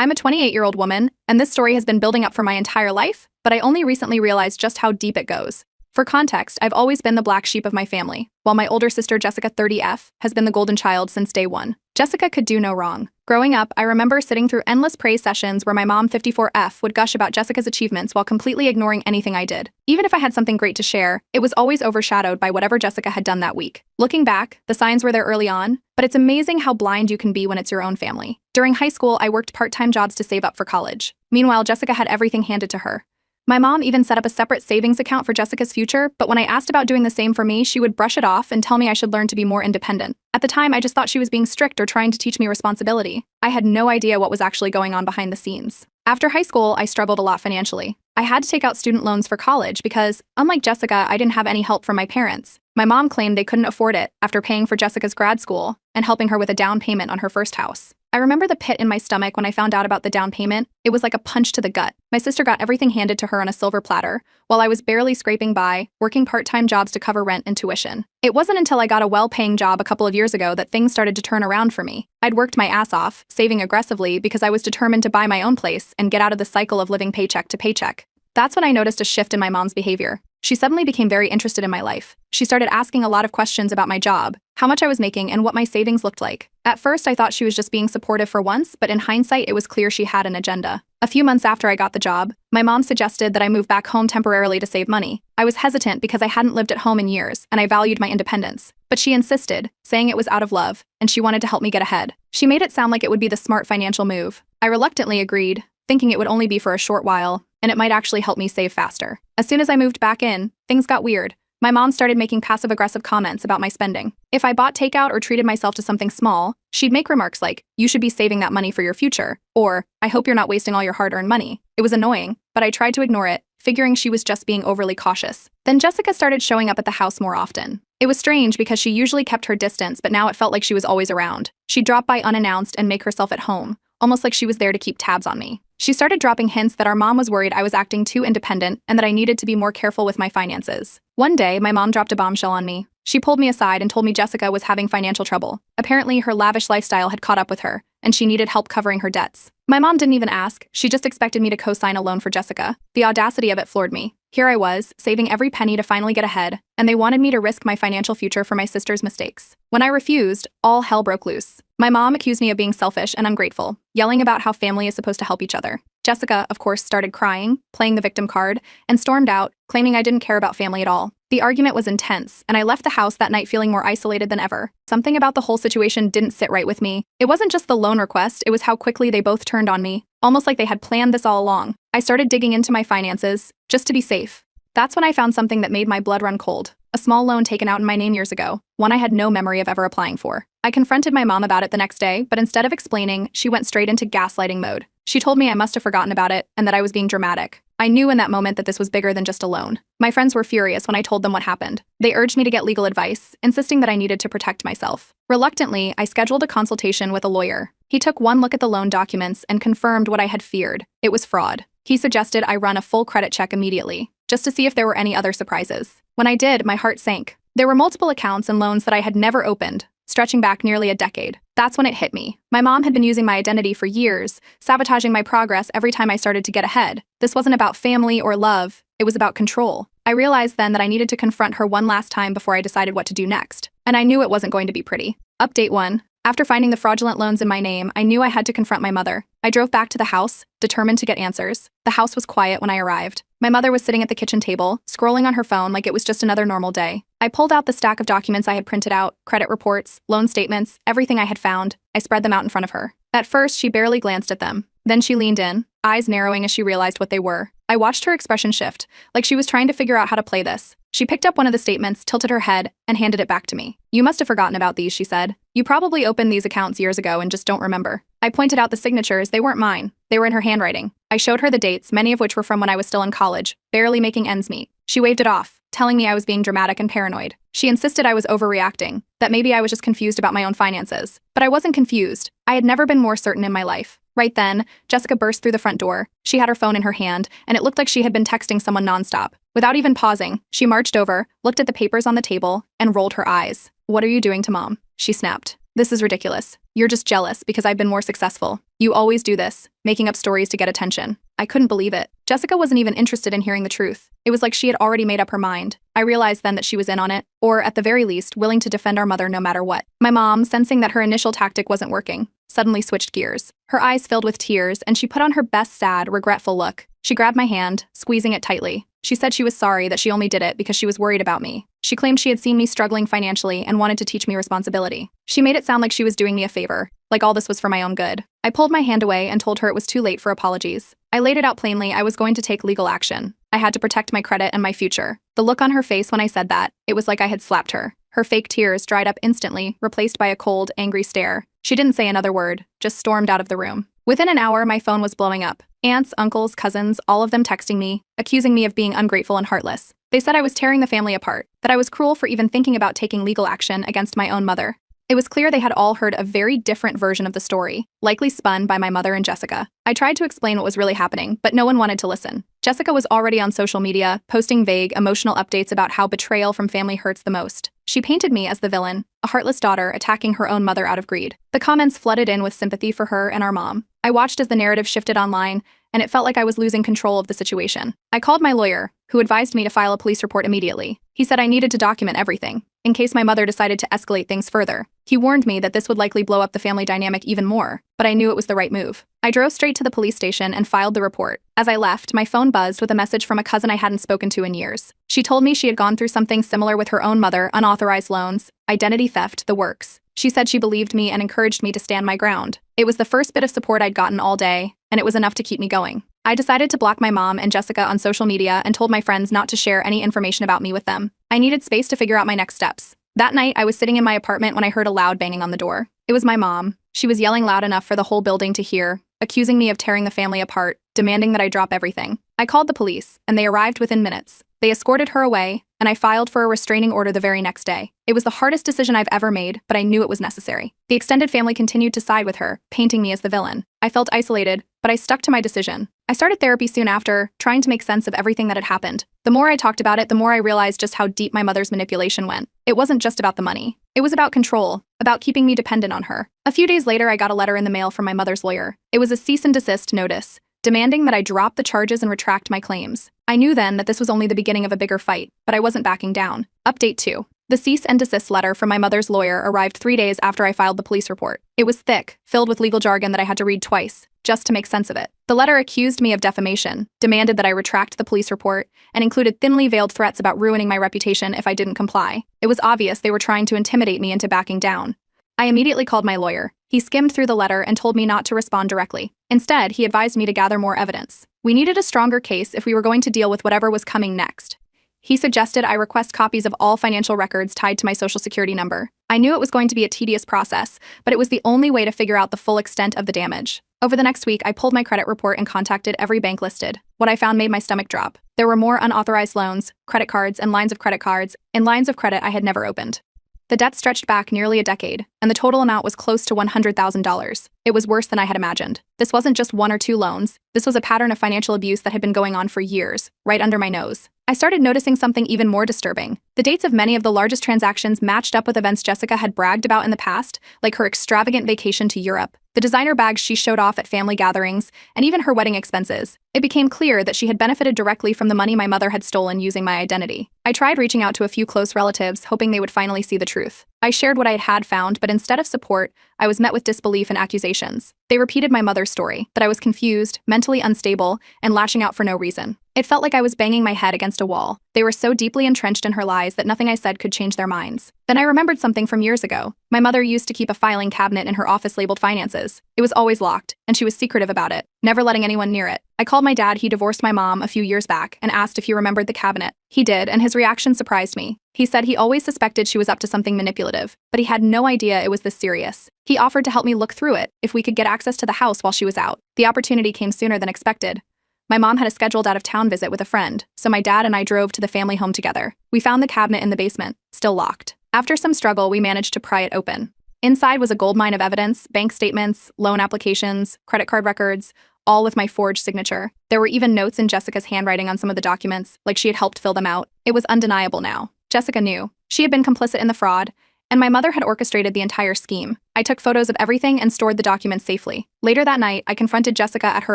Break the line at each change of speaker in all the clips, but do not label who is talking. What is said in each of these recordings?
I'm a 28-year-old woman, and this story has been building up for my entire life, but I only recently realized just how deep it goes. For context, I've always been the black sheep of my family, while my older sister Jessica 30F has been the golden child since day one. Jessica could do no wrong. Growing up, I remember sitting through endless praise sessions where my mom 54F would gush about Jessica's achievements while completely ignoring anything I did. Even if I had something great to share, it was always overshadowed by whatever Jessica had done that week. Looking back, the signs were there early on, but it's amazing how blind you can be when it's your own family. During high school, I worked part-time jobs to save up for college. Meanwhile, Jessica had everything handed to her. My mom even set up a separate savings account for Jessica's future, but when I asked about doing the same for me, she would brush it off and tell me I should learn to be more independent. At the time, I just thought she was being strict or trying to teach me responsibility. I had no idea what was actually going on behind the scenes. After high school, I struggled a lot financially. I had to take out student loans for college because, unlike Jessica, I didn't have any help from my parents. My mom claimed they couldn't afford it after paying for Jessica's grad school and helping her with a down payment on her first house. I remember the pit in my stomach when I found out about the down payment. It was like a punch to the gut. My sister got everything handed to her on a silver platter, while I was barely scraping by, working part-time jobs to cover rent and tuition. It wasn't until I got a well-paying job a couple of years ago that things started to turn around for me. I'd worked my ass off, saving aggressively because I was determined to buy my own place and get out of the cycle of living paycheck to paycheck. That's when I noticed a shift in my mom's behavior. She suddenly became very interested in my life. She started asking a lot of questions about my job, how much I was making, and what my savings looked like. At first, I thought she was just being supportive for once, but in hindsight, it was clear she had an agenda. A few months after I got the job, my mom suggested that I move back home temporarily to save money. I was hesitant because I hadn't lived at home in years, and I valued my independence. But she insisted, saying it was out of love, and she wanted to help me get ahead. She made it sound like it would be the smart financial move. I reluctantly agreed, thinking it would only be for a short while, and it might actually help me save faster. As soon as I moved back in, things got weird. My mom started making passive-aggressive comments about my spending. If I bought takeout or treated myself to something small, she'd make remarks like, "You should be saving that money for your future," or, "I hope you're not wasting all your hard-earned money." It was annoying, but I tried to ignore it, figuring she was just being overly cautious. Then Jessica started showing up at the house more often. It was strange because she usually kept her distance, but now it felt like she was always around. She'd drop by unannounced and make herself at home, almost like she was there to keep tabs on me. She started dropping hints that our mom was worried I was acting too independent and that I needed to be more careful with my finances. One day, my mom dropped a bombshell on me. She pulled me aside and told me Jessica was having financial trouble. Apparently, her lavish lifestyle had caught up with her, and she needed help covering her debts. My mom didn't even ask. She just expected me to co-sign a loan for Jessica. The audacity of it floored me. Here I was, saving every penny to finally get ahead, and they wanted me to risk my financial future for my sister's mistakes. When I refused, all hell broke loose. My mom accused me of being selfish and ungrateful, yelling about how family is supposed to help each other. Jessica, of course, started crying, playing the victim card, and stormed out, claiming I didn't care about family at all. The argument was intense, and I left the house that night feeling more isolated than ever. Something about the whole situation didn't sit right with me. It wasn't just the loan request, it was how quickly they both turned on me, almost like they had planned this all along. I started digging into my finances, just to be safe. That's when I found something that made my blood run cold. A small loan taken out in my name years ago, one I had no memory of ever applying for. I confronted my mom about it the next day, but instead of explaining, she went straight into gaslighting mode. She told me I must have forgotten about it and that I was being dramatic. I knew in that moment that this was bigger than just a loan. My friends were furious when I told them what happened. They urged me to get legal advice, insisting that I needed to protect myself. Reluctantly, I scheduled a consultation with a lawyer. He took one look at the loan documents and confirmed what I had feared. It was fraud. He suggested I run a full credit check immediately, just to see if there were any other surprises. When I did, my heart sank. There were multiple accounts and loans that I had never opened, stretching back nearly a decade. That's when it hit me. My mom had been using my identity for years, sabotaging my progress every time I started to get ahead. This wasn't about family or love, it was about control. I realized then that I needed to confront her one last time before I decided what to do next. And I knew it wasn't going to be pretty. Update 1. After finding the fraudulent loans in my name, I knew I had to confront my mother. I drove back to the house, determined to get answers. The house was quiet when I arrived. My mother was sitting at the kitchen table, scrolling on her phone like it was just another normal day. I pulled out the stack of documents I had printed out, credit reports, loan statements, everything I had found. I spread them out in front of her. At first, she barely glanced at them. Then she leaned in, eyes narrowing as she realized what they were. I watched her expression shift, like she was trying to figure out how to play this. She picked up one of the statements, tilted her head, and handed it back to me. "You must have forgotten about these," she said. "You probably opened these accounts years ago and just don't remember." I pointed out the signatures. They weren't mine. They were in her handwriting. I showed her the dates, many of which were from when I was still in college, barely making ends meet. She waved it off, telling me I was being dramatic and paranoid. She insisted I was overreacting, that maybe I was just confused about my own finances. But I wasn't confused. I had never been more certain in my life. Right then, Jessica burst through the front door. She had her phone in her hand, and it looked like she had been texting someone nonstop. Without even pausing, she marched over, looked at the papers on the table, and rolled her eyes. "What are you doing to Mom?" she snapped. This is ridiculous. You're just jealous because I've been more successful. You always do this, making up stories to get attention. I couldn't believe it. Jessica wasn't even interested in hearing the truth. It was like she had already made up her mind. I realized then that she was in on it, or at the very least, willing to defend our mother no matter what. My mom, sensing that her initial tactic wasn't working, suddenly switched gears. Her eyes filled with tears, and she put on her best sad, regretful look. She grabbed my hand, squeezing it tightly. She said she was sorry that she only did it because she was worried about me. She claimed she had seen me struggling financially and wanted to teach me responsibility. She made it sound like she was doing me a favor, like all this was for my own good. I pulled my hand away and told her it was too late for apologies. I laid it out plainly I was going to take legal action. I had to protect my credit and my future. The look on her face when I said that, it was like I had slapped her. Her fake tears dried up instantly, replaced by a cold, angry stare. She didn't say another word, just stormed out of the room. Within an hour, my phone was blowing up. Aunts, uncles, cousins, all of them texting me, accusing me of being ungrateful and heartless. They said I was tearing the family apart, that I was cruel for even thinking about taking legal action against my own mother. It was clear they had all heard a very different version of the story, likely spun by my mother and Jessica. I tried to explain what was really happening, but no one wanted to listen. Jessica was already on social media, posting vague, emotional updates about how betrayal from family hurts the most. She painted me as the villain, a heartless daughter attacking her own mother out of greed. The comments flooded in with sympathy for her and our mom. I watched as the narrative shifted online, and it felt like I was losing control of the situation. I called my lawyer, who advised me to file a police report immediately. He said I needed to document everything, in case my mother decided to escalate things further. He warned me that this would likely blow up the family dynamic even more, but I knew it was the right move. I drove straight to the police station and filed the report. As I left, my phone buzzed with a message from a cousin I hadn't spoken to in years. She told me she had gone through something similar with her own mother, unauthorized loans, identity theft, the works. She said she believed me and encouraged me to stand my ground. It was the first bit of support I'd gotten all day, and it was enough to keep me going. I decided to block my mom and Jessica on social media and told my friends not to share any information about me with them. I needed space to figure out my next steps. That night, I was sitting in my apartment when I heard a loud banging on the door. It was my mom. She was yelling loud enough for the whole building to hear, accusing me of tearing the family apart, demanding that I drop everything. I called the police, and they arrived within minutes. They escorted her away, and I filed for a restraining order the very next day. It was the hardest decision I've ever made, but I knew it was necessary. The extended family continued to side with her, painting me as the villain. I felt isolated, but I stuck to my decision. I started therapy soon after, trying to make sense of everything that had happened. The more I talked about it, the more I realized just how deep my mother's manipulation went. It wasn't just about the money. It was about control, about keeping me dependent on her. A few days later, I got a letter in the mail from my mother's lawyer. It was a cease and desist notice, demanding that I drop the charges and retract my claims. I knew then that this was only the beginning of a bigger fight, but I wasn't backing down. Update 2. The cease and desist letter from my mother's lawyer arrived 3 days after I filed the police report. It was thick, filled with legal jargon that I had to read twice, just to make sense of it. The letter accused me of defamation, demanded that I retract the police report, and included thinly veiled threats about ruining my reputation if I didn't comply. It was obvious they were trying to intimidate me into backing down. I immediately called my lawyer. He skimmed through the letter and told me not to respond directly. Instead, he advised me to gather more evidence. We needed a stronger case if we were going to deal with whatever was coming next. He suggested I request copies of all financial records tied to my social security number. I knew it was going to be a tedious process, but it was the only way to figure out the full extent of the damage. Over the next week, I pulled my credit report and contacted every bank listed. What I found made my stomach drop. There were more unauthorized loans, credit cards, and lines of credit cards, in lines of credit I had never opened. The debt stretched back nearly a decade, and the total amount was close to $100,000. It was worse than I had imagined. This wasn't just 1 or 2 loans. This was a pattern of financial abuse that had been going on for years, right under my nose. I started noticing something even more disturbing. The dates of many of the largest transactions matched up with events Jessica had bragged about in the past, like her extravagant vacation to Europe, the designer bags she showed off at family gatherings, and even her wedding expenses. It became clear that she had benefited directly from the money my mother had stolen using my identity. I tried reaching out to a few close relatives, hoping they would finally see the truth. I shared what I had found, but instead of support, I was met with disbelief and accusations. They repeated my mother's story, that I was confused, mentally unstable, and lashing out for no reason. It felt like I was banging my head against a wall. They were so deeply entrenched in her lies that nothing I said could change their minds. Then I remembered something from years ago. My mother used to keep a filing cabinet in her office labeled finances. It was always locked, and she was secretive about it, never letting anyone near it. I called my dad. He divorced my mom a few years back and asked if he remembered the cabinet. He did, and his reaction surprised me. He said he always suspected she was up to something manipulative, but he had no idea it was this serious. He offered to help me look through it if we could get access to the house while she was out. The opportunity came sooner than expected. My mom had a scheduled out-of-town visit with a friend, so my dad and I drove to the family home together. We found the cabinet in the basement, still locked. After some struggle, we managed to pry it open. Inside was a goldmine of evidence, bank statements, loan applications, credit card records, all with my forged signature. There were even notes in Jessica's handwriting on some of the documents, like she had helped fill them out. It was undeniable now. Jessica knew. She had been complicit in the fraud, and my mother had orchestrated the entire scheme. I took photos of everything and stored the documents safely. Later that night, I confronted Jessica at her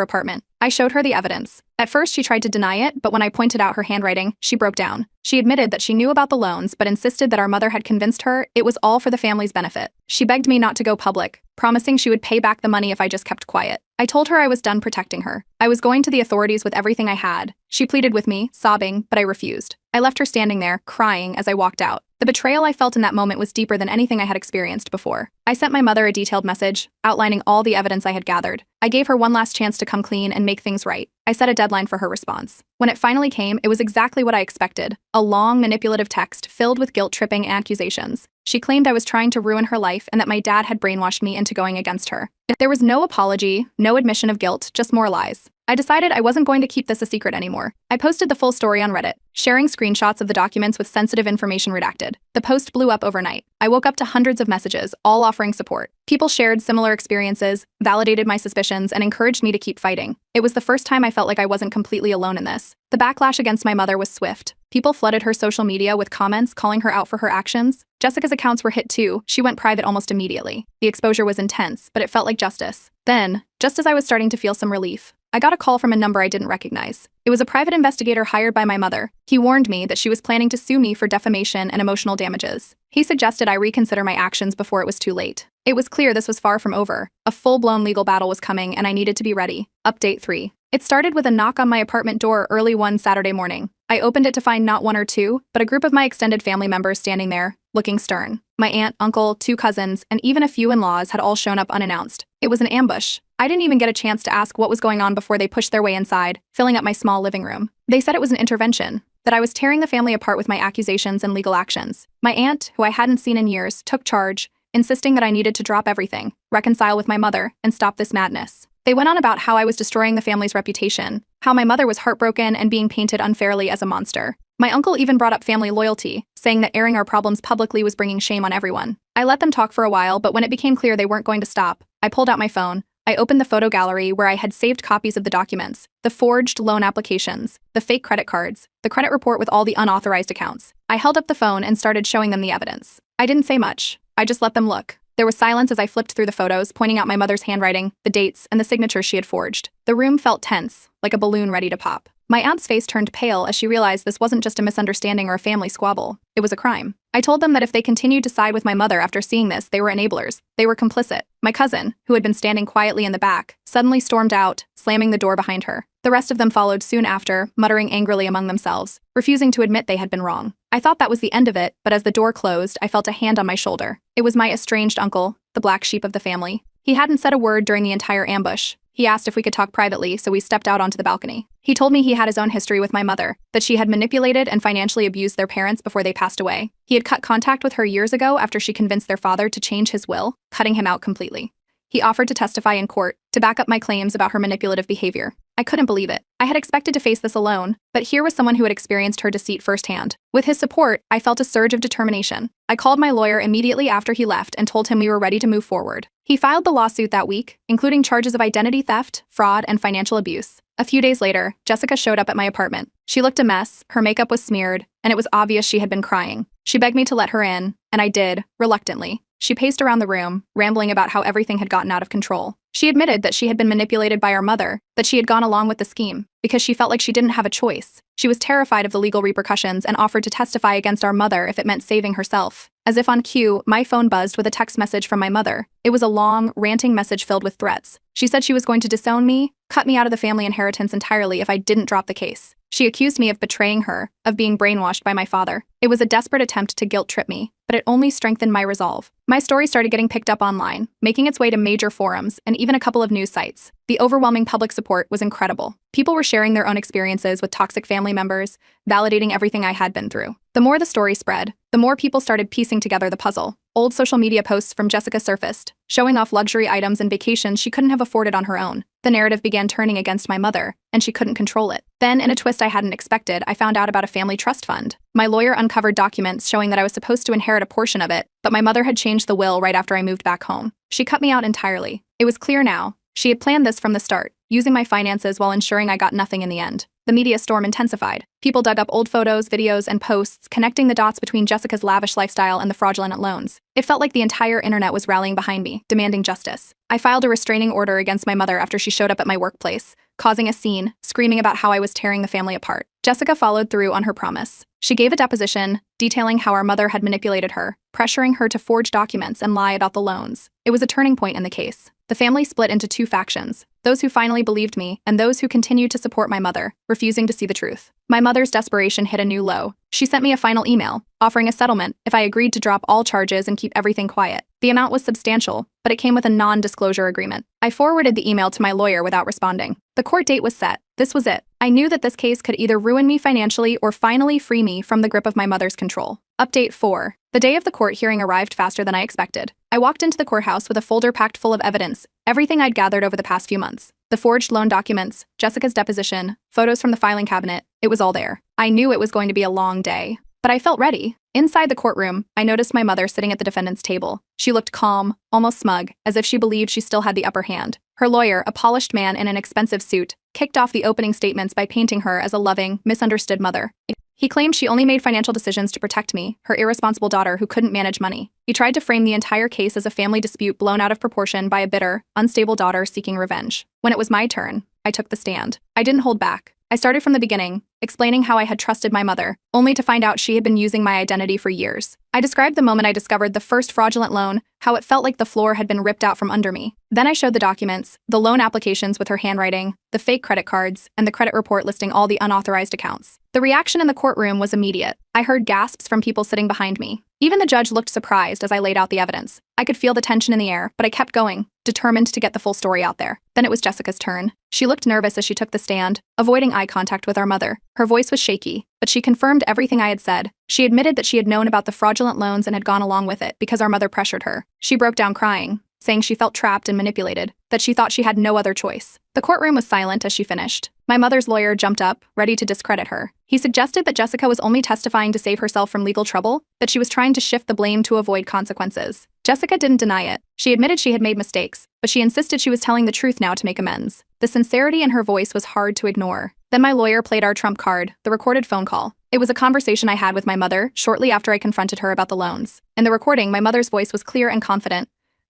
apartment. I showed her the evidence. At first, she tried to deny it, but when I pointed out her handwriting, she broke down. She admitted that she knew about the loans, but insisted that our mother had convinced her it was all for the family's benefit. She begged me not to go public, promising she would pay back the money if I just kept quiet. I told her I was done protecting her. I was going to the authorities with everything I had. She pleaded with me, sobbing, but I refused. I left her standing there, crying, as I walked out. The betrayal I felt in that moment was deeper than anything I had experienced before. I sent my mother a detailed message, outlining all the evidence I had gathered. I gave her one last chance to come clean and make things right. I set a deadline for her response. When it finally came, it was exactly what I expected: a long, manipulative text filled with guilt-tripping accusations. She claimed I was trying to ruin her life and that my dad had brainwashed me into going against her. There was no apology, no admission of guilt, just more lies. I decided I wasn't going to keep this a secret anymore. I posted the full story on Reddit, sharing screenshots of the documents with sensitive information redacted. The post blew up overnight. I woke up to hundreds of messages, all offering support. People shared similar experiences, validated my suspicions, and encouraged me to keep fighting. It was the first time I felt like I wasn't completely alone in this. The backlash against my mother was swift. People flooded her social media with comments calling her out for her actions. Jessica's accounts were hit too. She went private almost immediately. The exposure was intense, but it felt like justice. Then, just as I was starting to feel some relief, I got a call from a number I didn't recognize. It was a private investigator hired by my mother. He warned me that she was planning to sue me for defamation and emotional damages. He suggested I reconsider my actions before it was too late. It was clear this was far from over. A full-blown legal battle was coming, and I needed to be ready. Update 3. It started with a knock on my apartment door early one Saturday morning. I opened it to find not one or two, but a group of my extended family members standing there, looking stern. My aunt, uncle, 2 cousins, and even a few in-laws had all shown up unannounced. It was an ambush. I didn't even get a chance to ask what was going on before they pushed their way inside, filling up my small living room. They said it was an intervention, that I was tearing the family apart with my accusations and legal actions. My aunt, who I hadn't seen in years, took charge, insisting that I needed to drop everything, reconcile with my mother, and stop this madness. They went on about how I was destroying the family's reputation, how my mother was heartbroken and being painted unfairly as a monster. My uncle even brought up family loyalty, saying that airing our problems publicly was bringing shame on everyone. I let them talk for a while, but when it became clear they weren't going to stop, I pulled out my phone. I opened the photo gallery where I had saved copies of the documents, the forged loan applications, the fake credit cards, the credit report with all the unauthorized accounts. I held up the phone and started showing them the evidence. I didn't say much. I just let them look. There was silence as I flipped through the photos, pointing out my mother's handwriting, the dates, and the signatures she had forged. The room felt tense, like a balloon ready to pop. My aunt's face turned pale as she realized this wasn't just a misunderstanding or a family squabble. It was a crime. I told them that if they continued to side with my mother after seeing this, they were enablers. They were complicit. My cousin, who had been standing quietly in the back, suddenly stormed out, slamming the door behind her. The rest of them followed soon after, muttering angrily among themselves, refusing to admit they had been wrong. I thought that was the end of it, but as the door closed, I felt a hand on my shoulder. It was my estranged uncle, the black sheep of the family. He hadn't said a word during the entire ambush. He asked if we could talk privately, so we stepped out onto the balcony. He told me he had his own history with my mother, that she had manipulated and financially abused their parents before they passed away. He had cut contact with her years ago after she convinced their father to change his will, cutting him out completely. He offered to testify in court to back up my claims about her manipulative behavior. I couldn't believe it. I had expected to face this alone, but here was someone who had experienced her deceit firsthand. With his support, I felt a surge of determination. I called my lawyer immediately after he left and told him we were ready to move forward. He filed the lawsuit that week, including charges of identity theft, fraud, and financial abuse. A few days later, Jessica showed up at my apartment. She looked a mess, her makeup was smeared, and it was obvious she had been crying. She begged me to let her in, and I did, reluctantly. She paced around the room, rambling about how everything had gotten out of control. She admitted that she had been manipulated by our mother, that she had gone along with the scheme, because she felt like she didn't have a choice. She was terrified of the legal repercussions and offered to testify against our mother if it meant saving herself. As if on cue, my phone buzzed with a text message from my mother. It was a long, ranting message filled with threats. She said she was going to disown me, cut me out of the family inheritance entirely if I didn't drop the case. She accused me of betraying her, of being brainwashed by my father. It was a desperate attempt to guilt-trip me, but it only strengthened my resolve. My story started getting picked up online, making its way to major forums and even a couple of news sites. The overwhelming public support was incredible. People were sharing their own experiences with toxic family members, validating everything I had been through. The more the story spread, the more people started piecing together the puzzle. Old social media posts from Jessica surfaced, showing off luxury items and vacations she couldn't have afforded on her own. The narrative began turning against my mother, and she couldn't control it. Then, in a twist I hadn't expected, I found out about a family trust fund. My lawyer uncovered documents showing that I was supposed to inherit a portion of it, but my mother had changed the will right after I moved back home. She cut me out entirely. It was clear now. She had planned this from the start, using my finances while ensuring I got nothing in the end. the media storm intensified. People dug up old photos, videos, and posts, connecting the dots between Jessica's lavish lifestyle and the fraudulent loans. It felt like the entire internet was rallying behind me, demanding justice. I filed a restraining order against my mother after she showed up at my workplace, causing a scene, screaming about how I was tearing the family apart. Jessica followed through on her promise. She gave a deposition, detailing how our mother had manipulated her, pressuring her to forge documents and lie about the loans. It was a turning point in the case. The family split into two factions, those who finally believed me and those who continued to support my mother, refusing to see the truth. My mother's desperation hit a new low. She sent me a final email, offering a settlement if I agreed to drop all charges and keep everything quiet. The amount was substantial, but it came with a non-disclosure agreement. I forwarded the email to my lawyer without responding. The court date was set. This was it. I knew that this case could either ruin me financially or finally free me from the grip of my mother's control. Update 4. The day of the court hearing arrived faster than I expected. I walked into the courthouse with a folder packed full of evidence, everything I'd gathered over the past few months. The forged loan documents, Jessica's deposition, photos from the filing cabinet, it was all there. I knew it was going to be a long day, but I felt ready. Inside the courtroom, I noticed my mother sitting at the defendant's table. She looked calm, almost smug, as if she believed she still had the upper hand. Her lawyer, a polished man in an expensive suit, kicked off the opening statements by painting her as a loving, misunderstood mother. He claimed she only made financial decisions to protect me, her irresponsible daughter who couldn't manage money. He tried to frame the entire case as a family dispute blown out of proportion by a bitter, unstable daughter seeking revenge. When it was my turn, I took the stand. I didn't hold back. I started from the beginning, explaining how I had trusted my mother, only to find out she had been using my identity for years. I described the moment I discovered the first fraudulent loan, how it felt like the floor had been ripped out from under me. Then I showed the documents, the loan applications with her handwriting, the fake credit cards, and the credit report listing all the unauthorized accounts. The reaction in the courtroom was immediate. I heard gasps from people sitting behind me. Even the judge looked surprised as I laid out the evidence. I could feel the tension in the air, but I kept going, determined to get the full story out there. Then it was Jessica's turn. She looked nervous as she took the stand, avoiding eye contact with our mother. Her voice was shaky, but she confirmed everything I had said. She admitted that she had known about the fraudulent loans and had gone along with it because our mother pressured her. She broke down crying, saying she felt trapped and manipulated, that she thought she had no other choice. The courtroom was silent as she finished. My mother's lawyer jumped up, ready to discredit her. He suggested that Jessica was only testifying to save herself from legal trouble, that she was trying to shift the blame to avoid consequences. Jessica didn't deny it. She admitted she had made mistakes, but she insisted she was telling the truth now to make amends. The sincerity in her voice was hard to ignore. Then my lawyer played our trump card, the recorded phone call. It was a conversation I had with my mother shortly after I confronted her about the loans. In the recording, my mother's voice was clear and confident.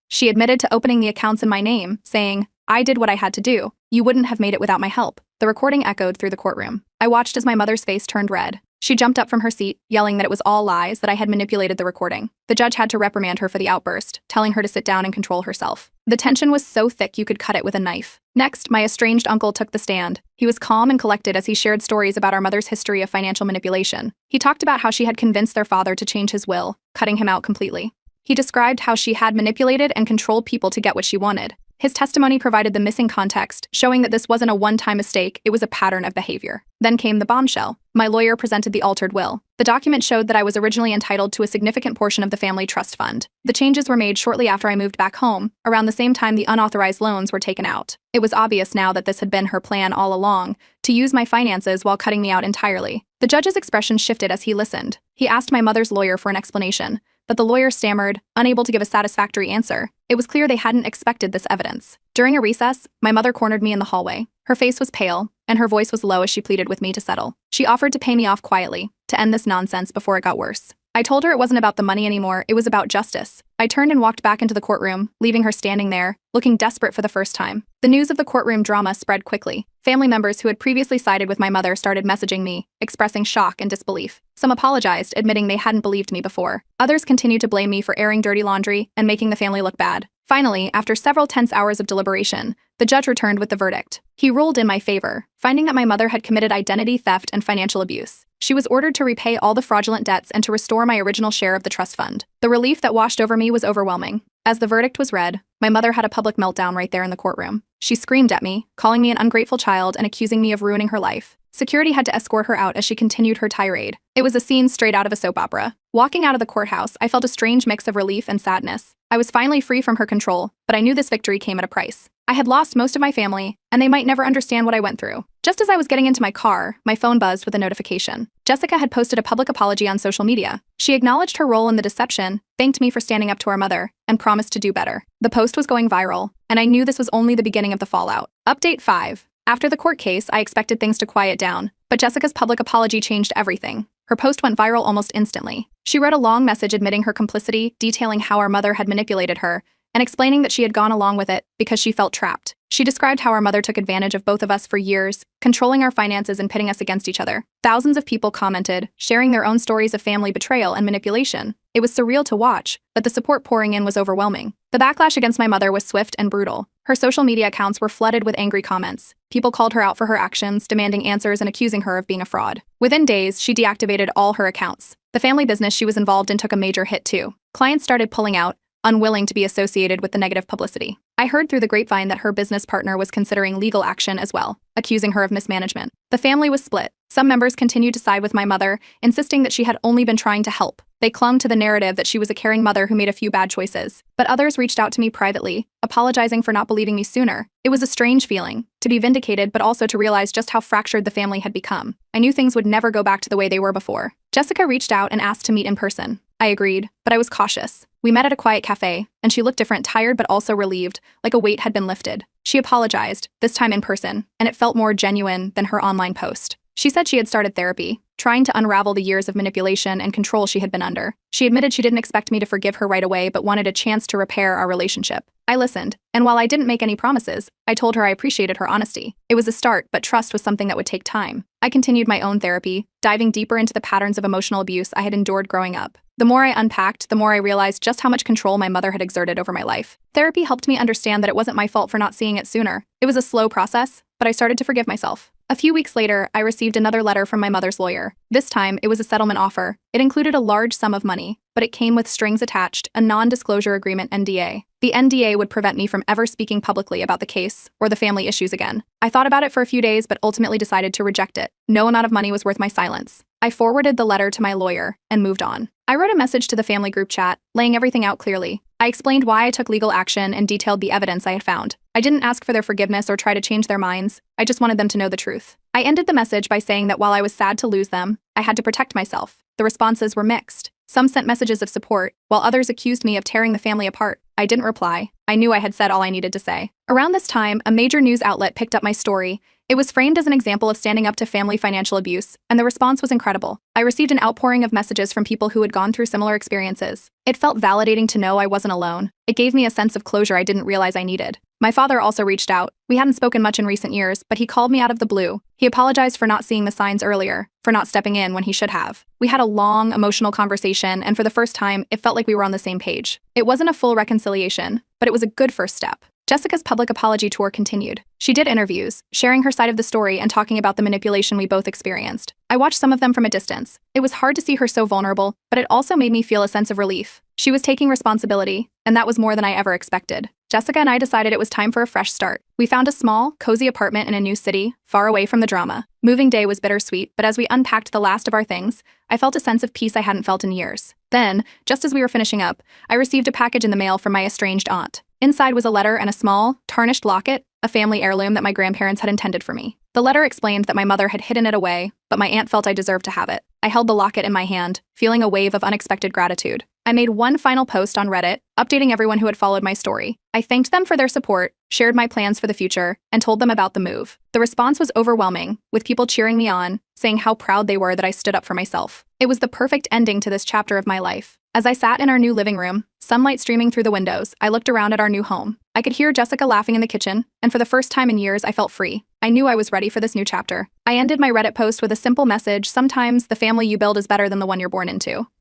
She admitted to opening the accounts in my name, saying, "I did what I had to do. You wouldn't have made it without my help." The recording echoed through the courtroom. I watched as my mother's face turned red. She jumped up from her seat, yelling that it was all lies, that I had manipulated the recording. The judge had to reprimand her for the outburst, telling her to sit down and control herself. The tension was so thick you could cut it with a knife. Next, my estranged uncle took the stand. He was calm and collected as he shared stories about our mother's history of financial manipulation. He talked about how she had convinced their father to change his will, cutting him out completely. He described how she had manipulated and controlled people to get what she wanted. His testimony provided the missing context, showing that this wasn't a one-time mistake, it was a pattern of behavior. Then came the bombshell. My lawyer presented the altered will. The document showed that I was originally entitled to a significant portion of the family trust fund. The changes were made shortly after I moved back home, around the same time the unauthorized loans were taken out. It was obvious now that this had been her plan all along, to use my finances while cutting me out entirely. The judge's expression shifted as he listened. He asked my mother's lawyer for an explanation, but the lawyer stammered, unable to give a satisfactory answer. It was clear they hadn't expected this evidence. During a recess, my mother cornered me in the hallway. Her face was pale, and her voice was low as she pleaded with me to settle. She offered to pay me off quietly, to end this nonsense before it got worse. I told her it wasn't about the money anymore, it was about justice. I turned and walked back into the courtroom, leaving her standing there, looking desperate for the first time. The news of the courtroom drama spread quickly. Family members who had previously sided with my mother started messaging me, expressing shock and disbelief. Some apologized, admitting they hadn't believed me before. Others continued to blame me for airing dirty laundry and making the family look bad. Finally, after several tense hours of deliberation, the judge returned with the verdict. He ruled in my favor, finding that my mother had committed identity theft and financial abuse. She was ordered to repay all the fraudulent debts and to restore my original share of the trust fund. The relief that washed over me was overwhelming. As the verdict was read, my mother had a public meltdown right there in the courtroom. She screamed at me, calling me an ungrateful child and accusing me of ruining her life. Security had to escort her out as she continued her tirade. It was a scene straight out of a soap opera. Walking out of the courthouse, I felt a strange mix of relief and sadness. I was finally free from her control, but I knew this victory came at a price. I had lost most of my family, and they might never understand what I went through. Just as I was getting into my car, my phone buzzed with a notification. Jessica had posted a public apology on social media. She acknowledged her role in the deception, thanked me for standing up to our mother, and promised to do better. The post was going viral, and I knew this was only the beginning of the fallout. Update 5. After the court case, I expected things to quiet down, But Jessica's public apology changed everything. Her post went viral almost instantly. She wrote a long message admitting her complicity, detailing how our mother had manipulated her, and explaining that she had gone along with it because she felt trapped. She described how our mother took advantage of both of us for years, controlling our finances and pitting us against each other. Thousands of people commented, sharing their own stories of family betrayal and manipulation. It was surreal to watch, but the support pouring in was overwhelming. The backlash against my mother was swift and brutal. Her social media accounts were flooded with angry comments. People called her out for her actions, demanding answers and accusing her of being a fraud. Within days, she deactivated all her accounts. The family business she was involved in took a major hit too. Clients started pulling out, unwilling to be associated with the negative publicity. I heard through the grapevine that her business partner was considering legal action as well, accusing her of mismanagement. The family was split. Some members continued to side with my mother, insisting that she had only been trying to help. They clung to the narrative that she was a caring mother who made a few bad choices. But others reached out to me privately, apologizing for not believing me sooner. It was a strange feeling, to be vindicated but also to realize just how fractured the family had become. I knew things would never go back to the way they were before. Jessica reached out and asked to meet in person. I agreed, but I was cautious. We met at a quiet cafe, and she looked different, tired but also relieved, like a weight had been lifted. She apologized, this time in person, and it felt more genuine than her online post. She said she had started therapy, trying to unravel the years of manipulation and control she had been under. She admitted she didn't expect me to forgive her right away but wanted a chance to repair our relationship. I listened, and while I didn't make any promises, I told her I appreciated her honesty. It was a start, but trust was something that would take time. I continued my own therapy, diving deeper into the patterns of emotional abuse I had endured growing up. The more I unpacked, the more I realized just how much control my mother had exerted over my life. Therapy helped me understand that it wasn't my fault for not seeing it sooner. It was a slow process, but I started to forgive myself. A few weeks later, I received another letter from my mother's lawyer. This time, it was a settlement offer. It included a large sum of money, but it came with strings attached, a non-disclosure agreement (NDA). The NDA would prevent me from ever speaking publicly about the case or the family issues again. I thought about it for a few days but ultimately decided to reject it. No amount of money was worth my silence. I forwarded the letter to my lawyer and moved on. I wrote a message to the family group chat, laying everything out clearly. I explained why I took legal action and detailed the evidence I had found. I didn't ask for their forgiveness or try to change their minds. I just wanted them to know the truth. I ended the message by saying that while I was sad to lose them, I had to protect myself. The responses were mixed. Some sent messages of support, while others accused me of tearing the family apart. I didn't reply. I knew I had said all I needed to say. Around this time, a major news outlet picked up my story. It was framed as an example of standing up to family financial abuse, and the response was incredible. I received an outpouring of messages from people who had gone through similar experiences. It felt validating to know I wasn't alone. It gave me a sense of closure I didn't realize I needed. My father also reached out. We hadn't spoken much in recent years, but he called me out of the blue. He apologized for not seeing the signs earlier, for not stepping in when he should have. We had a long, emotional conversation, and for the first time, it felt like we were on the same page. It wasn't a full reconciliation, but it was a good first step. Jessica's public apology tour continued. She did interviews, sharing her side of the story and talking about the manipulation we both experienced. I watched some of them from a distance. It was hard to see her so vulnerable, but it also made me feel a sense of relief. She was taking responsibility, and that was more than I ever expected. Jessica and I decided it was time for a fresh start. We found a small, cozy apartment in a new city, far away from the drama. Moving day was bittersweet, but as we unpacked the last of our things, I felt a sense of peace I hadn't felt in years. Then, just as we were finishing up, I received a package in the mail from my estranged aunt. Inside was a letter and a small, tarnished locket, a family heirloom that my grandparents had intended for me. The letter explained that my mother had hidden it away, but my aunt felt I deserved to have it. I held the locket in my hand, feeling a wave of unexpected gratitude. I made one final post on Reddit, updating everyone who had followed my story. I thanked them for their support, shared my plans for the future, and told them about the move. The response was overwhelming, with people cheering me on, saying how proud they were that I stood up for myself. It was the perfect ending to this chapter of my life. As I sat in our new living room, sunlight streaming through the windows, I looked around at our new home. I could hear Jessica laughing in the kitchen, and for the first time in years, I felt free. I knew I was ready for this new chapter. I ended my Reddit post with a simple message: sometimes the family you build is better than the one you're born into.